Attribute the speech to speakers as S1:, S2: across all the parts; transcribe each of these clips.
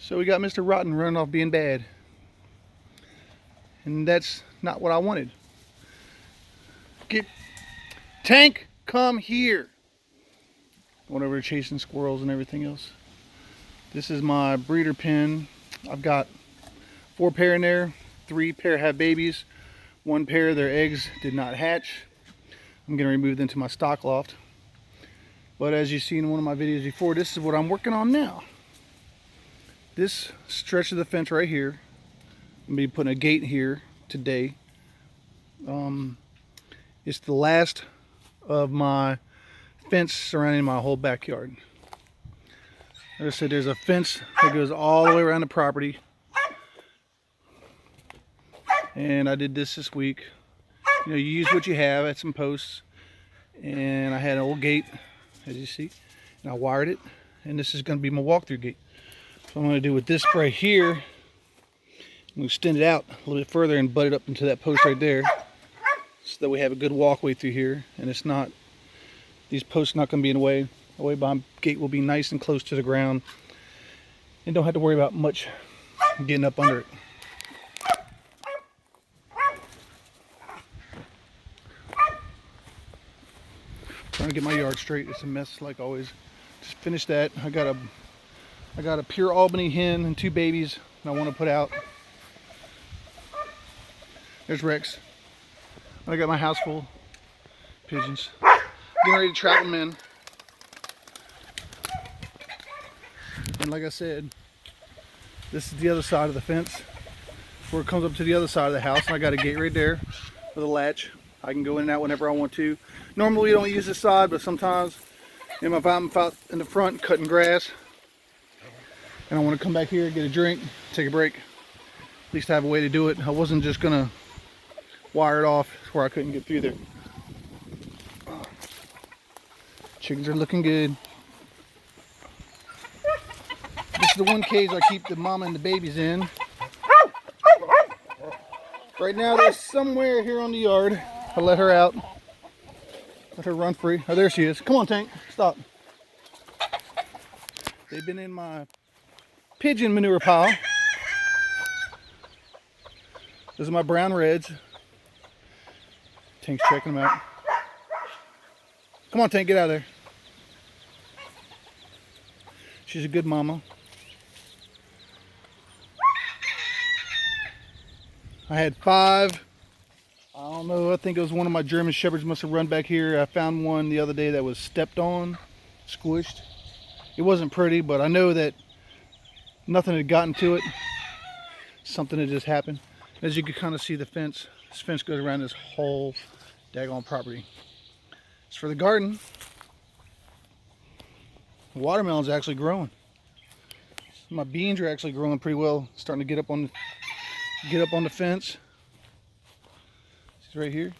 S1: So we got Mr. Rotten running off being bad. And that's not what I wanted. Tank, come here. Went over chasing squirrels and everything else. This is my breeder pen. I've got 4 pair in there. 3 pair have babies. 1 pair, their eggs did not hatch. I'm going to remove them to my stock loft. But as you've seen in one of my videos before, this is what I'm working on now. This stretch of the fence right here, I'm going to be putting a gate here today. It's the last of my fence surrounding my whole backyard. Like I said, there's a fence that goes all the way around the property. And I did this week. You know, you use what you have at some posts. And I had an old gate, as you see. And I wired it. And this is going to be my walk-through gate. So I'm going to do with this right here. I'm going to extend it out a little bit further and butt it up into that post right there. So that we have a good walkway through here. And it's not, these posts are not going to be in the way. The way my gate will be nice and close to the ground. And don't have to worry about much getting up under it. Trying to get my yard straight. It's a mess like always. Just finished that. I got a pure Albany hen and 2 babies that I want to put out. There's Rex. I got my house full of pigeons. Getting ready to trap them in. And like I said, this is the other side of the fence where it comes up to the other side of the house. And I got a gate right there with a latch. I can go in and out whenever I want to. Normally we don't use this side, but sometimes if I'm out in the front cutting grass and I want to come back here, get a drink, take a break, at least I have a way to do it. I wasn't just gonna wire it off where I couldn't get through there. Chickens are looking good. This is the one cage I keep the mama and the babies in. Right now they're somewhere here on the yard. I let her out. Let her run free. Oh, there she is. Come on, Tank. Stop. They've been in my pigeon manure pile. Those are my brown reds. Tank's checking them out. Come on, Tank. Get out of there. She's a good mama. I had 5. I don't know, I think it was one of my German Shepherds must have run back here. I found one the other day that was stepped on, squished. It wasn't pretty, but I know that nothing had gotten to it. Something had just happened. As you can kind of see the fence, this fence goes around this whole daggone property. As for the garden, the watermelon's actually growing. My beans are actually growing pretty well, starting to get up on the fence. Right here.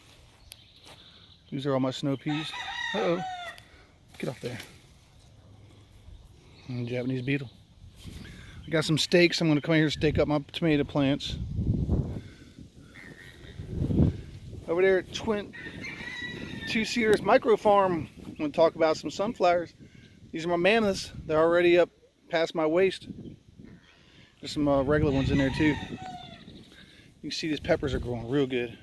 S1: These are all my snow peas. Uh-oh. Get off there. And Japanese beetle. I got some stakes. I'm going to come here and stake up my tomato plants. Over there at Two Cedars Micro Farm, I'm going to talk about some sunflowers. These are my mammoths. They're already up past my waist. There's some regular ones in there too. You can see these peppers are growing real good.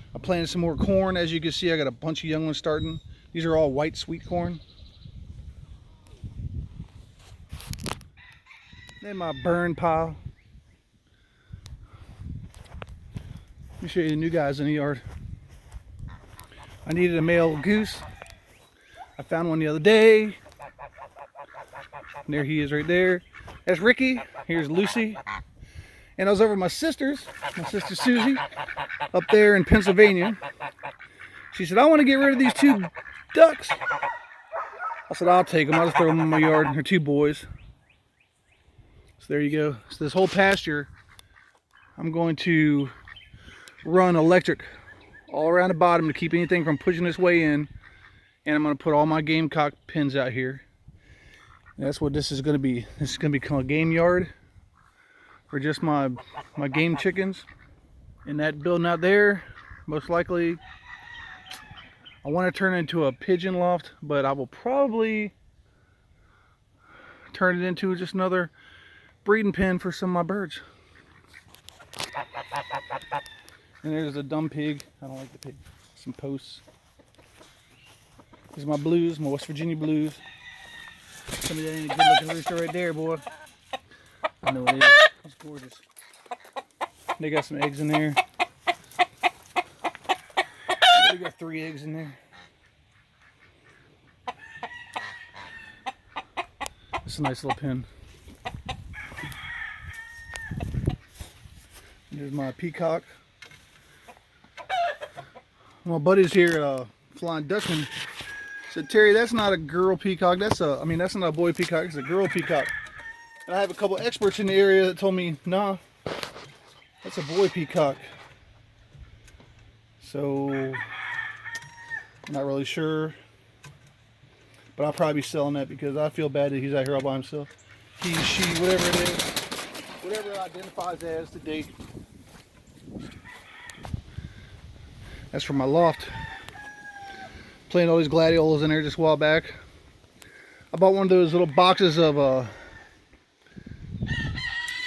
S1: I planted some more corn. As you can see, I got a bunch of young ones starting. These are all white sweet corn. Then my burn pile. Let me show you the new guys in the yard. I needed a male goose. I found one the other day. And there he is right there. That's Ricky. Here's Lucy. And I was over at my sister Susie, up there in Pennsylvania. She said, I want to get rid of these 2 ducks. I said, I'll take them. I'll just throw them in my yard. They're 2 boys. So there you go. So this whole pasture, I'm going to run electric all around the bottom to keep anything from pushing its way in. And I'm going to put all my gamecock pens out here. And that's what this is going to be. This is going to become a game yard for just my game chickens. And that building out there, most likely, I want to turn it into a pigeon loft, but I will probably turn it into just another breeding pen for some of my birds. And there's a dumb pig. I don't like the pig. Some posts. These are my blues, my West Virginia blues. Some of that ain't a good looking rooster right there, boy. I know it is. It's gorgeous. They got some eggs in there. They got 3 eggs in there. It's a nice little pen. Here's my peacock. My buddies here, Flying Dutchman, said, Terry, that's not a girl peacock. That's not a boy peacock. It's a girl peacock. And I have a couple experts in the area that told me, nah, that's a boy peacock. So, I'm not really sure. But I'll probably be selling that because I feel bad that he's out here all by himself. He, she, whatever it is. Whatever it identifies as to date. That's from my loft. Planted all these gladiolas in there just a while back. I bought one of those little boxes of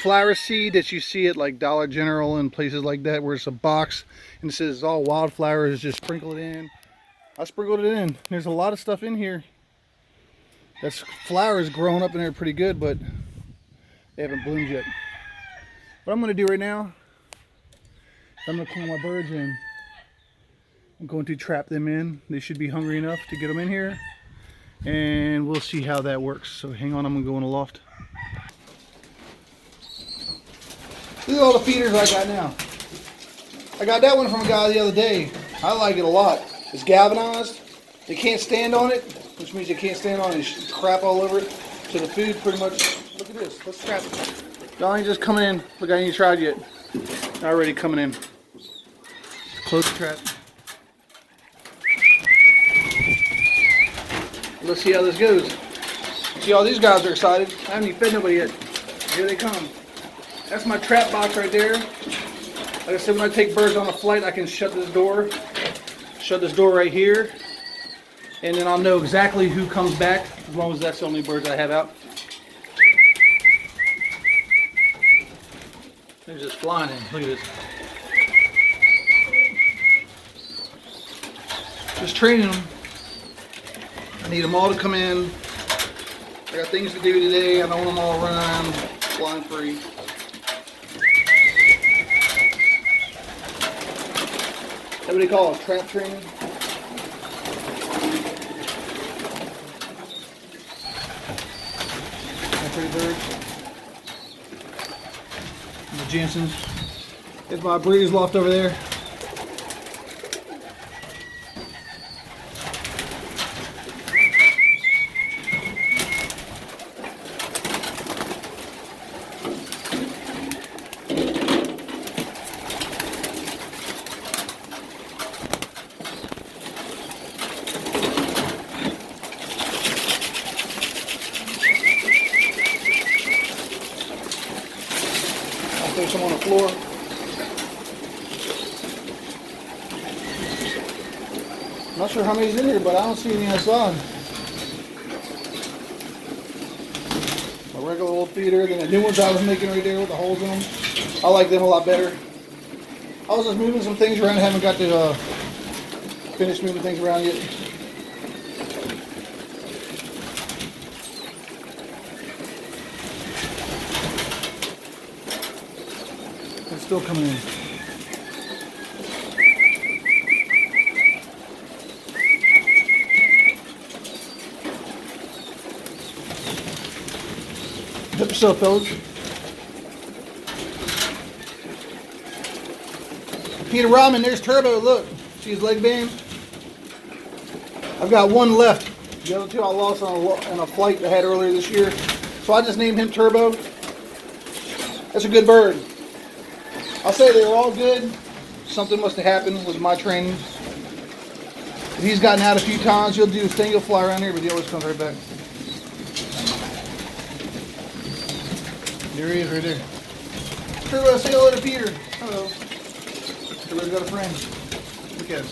S1: flower seed that you see at like Dollar General and places like that, where it's a box and it says it's all wildflowers, just sprinkle it in. I sprinkled it in. There's a lot of stuff in here that's flowers growing up in there pretty good, but they haven't bloomed yet. What I'm going to do right now, I'm going to call my birds in. I'm going to trap them in. They should be hungry enough to get them in here, and we'll see how that works. So hang on, I'm going to go in the loft. Look at all the feeders I got now. I got that one from a guy the other day. I like it a lot. It's galvanized. They can't stand on it, which means they can't stand on it. There's crap all over it. So the food pretty much, look at this. Let's trap it. Y'all ain't just coming in. Look, I ain't even tried yet. Already coming in. Close the trap. Let's see how this goes. See, all these guys are excited. I haven't even fed nobody yet. Here they come. That's my trap box right there. Like I said, when I take birds on a flight, I can shut this door. Shut this door right here. And then I'll know exactly who comes back, as long as that's the only birds I have out. They're just flying in. Look at this. Just training them. I need them all to come in. I got things to do today. I don't want them all running around flying free. That's what they call it, trap training. My pretty birds. And the Jensen's. There's my breeders loft over there. There's some on the floor. Not sure how many's in here, but I don't see any outside. A regular old feeder, then the new ones I was making right there with the holes in them. I like them a lot better. I was just moving some things around. I haven't got to finish moving things around yet. It's still coming in. Help yourself, fellas. Peter Ramen, there's Turbo. Look, see his leg band? I've got one left. The other two I lost on a flight I had earlier this year. So I just named him Turbo. That's a good bird. I'll say they were all good. Something must have happened with my training. If he's gotten out a few times, he'll do his thing, he'll fly around here, but he always comes right back. There he is right there. Turbo, say hello to Peter. Hello. Turbo's got a friend. Look at him.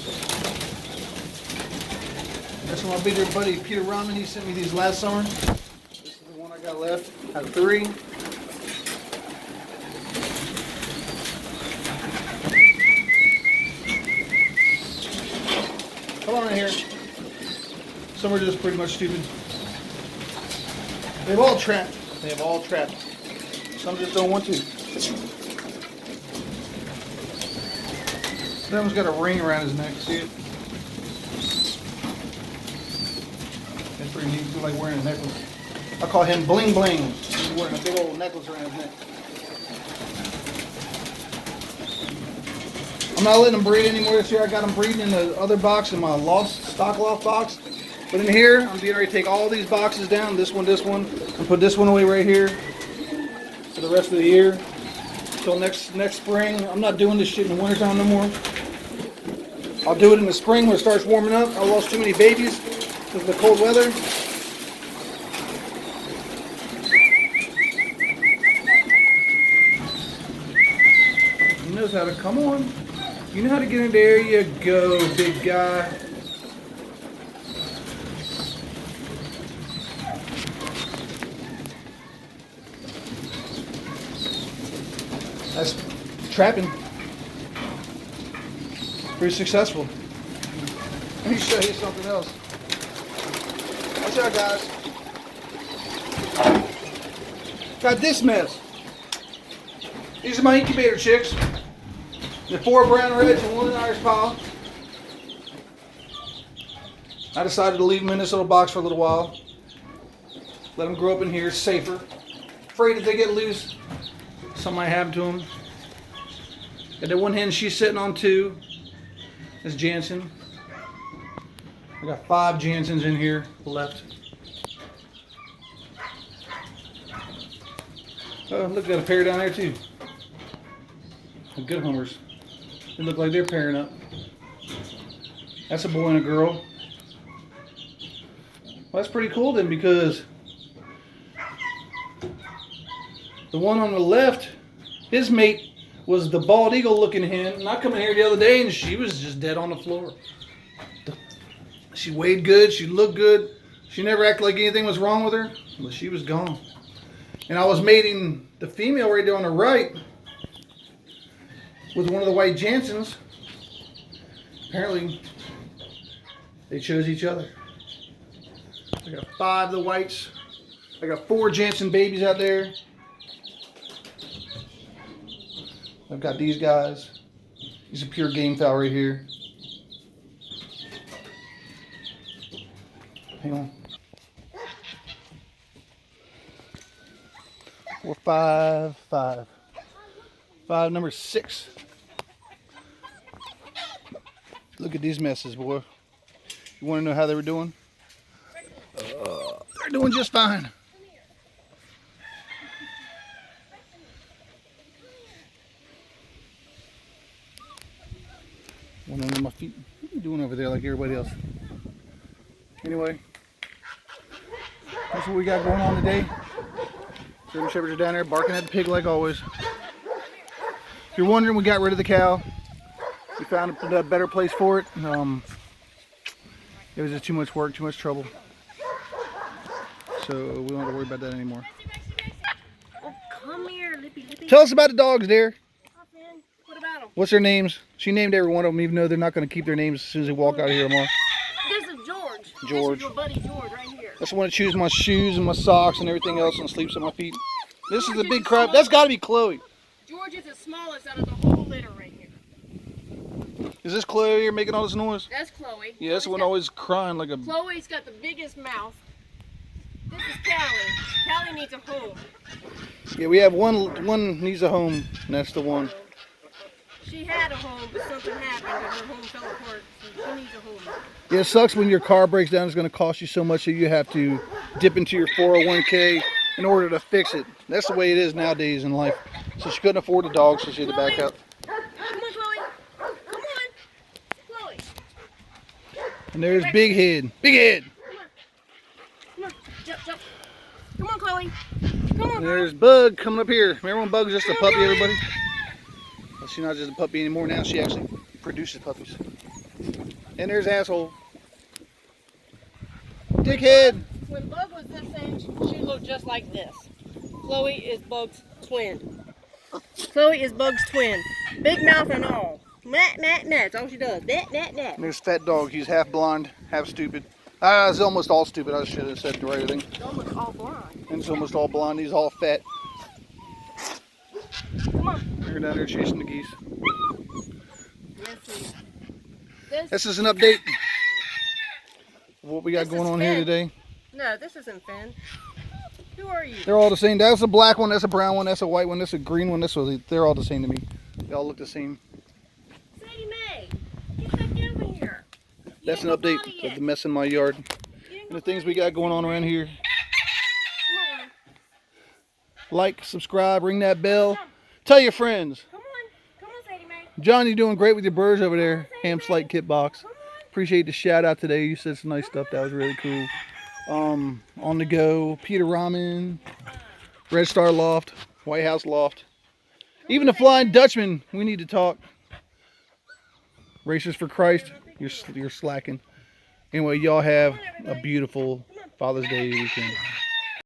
S1: That's from my bigger buddy, Peter Ramen. He sent me these last summer. This is the one I got left. I have 3. Some are just pretty much stupid. They've all trapped. They have all trapped. Some just don't want to. That one's got a ring around his neck. See it? That's pretty neat. He's like wearing a necklace. I call him Bling Bling. He's wearing a big old necklace around his neck. I'm not letting them breed anymore this year. I got them breeding in the other box, in my stock loft box. But in here, I'm getting ready to take all these boxes down, this one, and put this one away right here for the rest of the year. Until next spring. I'm not doing this shit in the wintertime no more. I'll do it in the spring when it starts warming up. I lost too many babies because of the cold weather. He knows how to, come on. You know how to get in there. You go, big guy. That's trapping. Pretty successful. Let me show you something else. Watch out, guys. Got this mess. These are my incubator chicks. The 4 brown reds and 1 Irish pile. I decided to leave them in this little box for a little while. Let them grow up in here, safer. Afraid if they get loose, something might happen to them. And the one hen she's sitting on 2 is Jansen. I got 5 Jansens in here left. Oh, look, got a pair down there too. Good homers. They look like they're pairing up. That's a boy and a girl. Well, that's pretty cool then, because the one on the left, his mate was the bald eagle looking hen. And I come in here the other day and she was just dead on the floor. She weighed good, she looked good. She never acted like anything was wrong with her, but she was gone. And I was mating the female right there on the right with one of the white Jansens. Apparently, they chose each other. I got 5 of the whites. I got 4 Jansen babies out there. I've got these guys. He's a pure game fowl right here. Hang on. 4, 5, 5. 5, number 6. Look at these messes, boy. You want to know how they were doing? They're doing just fine. One under my feet. What are you doing over there like everybody else? Anyway, that's what we got going on today. German Shepherds are down there barking at the pig like always. If you're wondering, we got rid of the cow. We found a better place for it. It was just too much work, too much trouble. So we don't have to worry about that anymore.
S2: Oh, come here, Lippy, Lippy.
S1: Tell us about the dogs, dear.
S2: What about them?
S1: What's their names? She named every one of them, even though they're not going to keep their names as soon as they walk out of here tomorrow.
S2: This is George.
S1: George.
S2: This is your buddy George right here.
S1: That's the one that chews my shoes and my socks and everything else and sleeps at my feet. This is the big crap. That's got to be Chloe.
S2: George is the smallest out of the whole litter right here.
S1: Is this Chloe here making all this noise?
S2: That's Chloe.
S1: Yeah, that's the one always crying like a...
S2: Chloe's got the biggest mouth. This is Callie. Callie needs a home.
S1: Yeah, we have one needs a home, and that's the one.
S2: She had a home, but something happened and her home fell apart, so she needs a home.
S1: Yeah, it sucks when your car breaks down. It's going to cost you so much that you have to dip into your 401k in order to fix it. That's the way it is nowadays in life. So she couldn't afford a dog, so she had to back out.
S2: Come on, Chloe. Come on. Chloe.
S1: And there's Big Head. Big Head!
S2: Come on. Jump, jump. Come on, Chloe. Come on,
S1: And there's Bug coming up here. Remember when Bug was just a puppy, everybody? Well, she's not just a puppy anymore. Now she actually produces puppies. And there's Asshole. Dickhead!
S2: When Bug was this age, she looked just like this. Chloe is Bug's twin. Chloe is Bug's twin. Big mouth and all. Mat, mat, mat. That's all she does. Mat, mat, mat.
S1: And there's Fat Dog. He's half blind, half stupid. It's almost all stupid. I should have said the right thing.
S2: It's almost all blonde.
S1: And it's almost all blonde. He's all fat.
S2: Come on.
S1: You're down there chasing the geese. This is an update of what we got going on here today.
S2: No, this isn't Finn. Who are you?
S1: They're all the same. That's a black one, that's a brown one, that's a white one, that's a green one, they're all the same to me. They all look the same.
S2: Sadie Mae, get back over here.
S1: That's an update of the mess in my yard. And the things we got going on around here.
S2: Come on.
S1: Like, subscribe, ring that bell. Tell your friends.
S2: Come on, Sadie Mae.
S1: John, you're doing great with your birds over there. Ham Slight Kit Box. Appreciate the shout out today. You said some nice stuff. That was really cool. On the go, Peter Ramen, Red Star Loft, White House Loft. Even the Flying Dutchman, we need to talk. Racers for Christ, you're slacking. Anyway, y'all have a beautiful Father's Day weekend.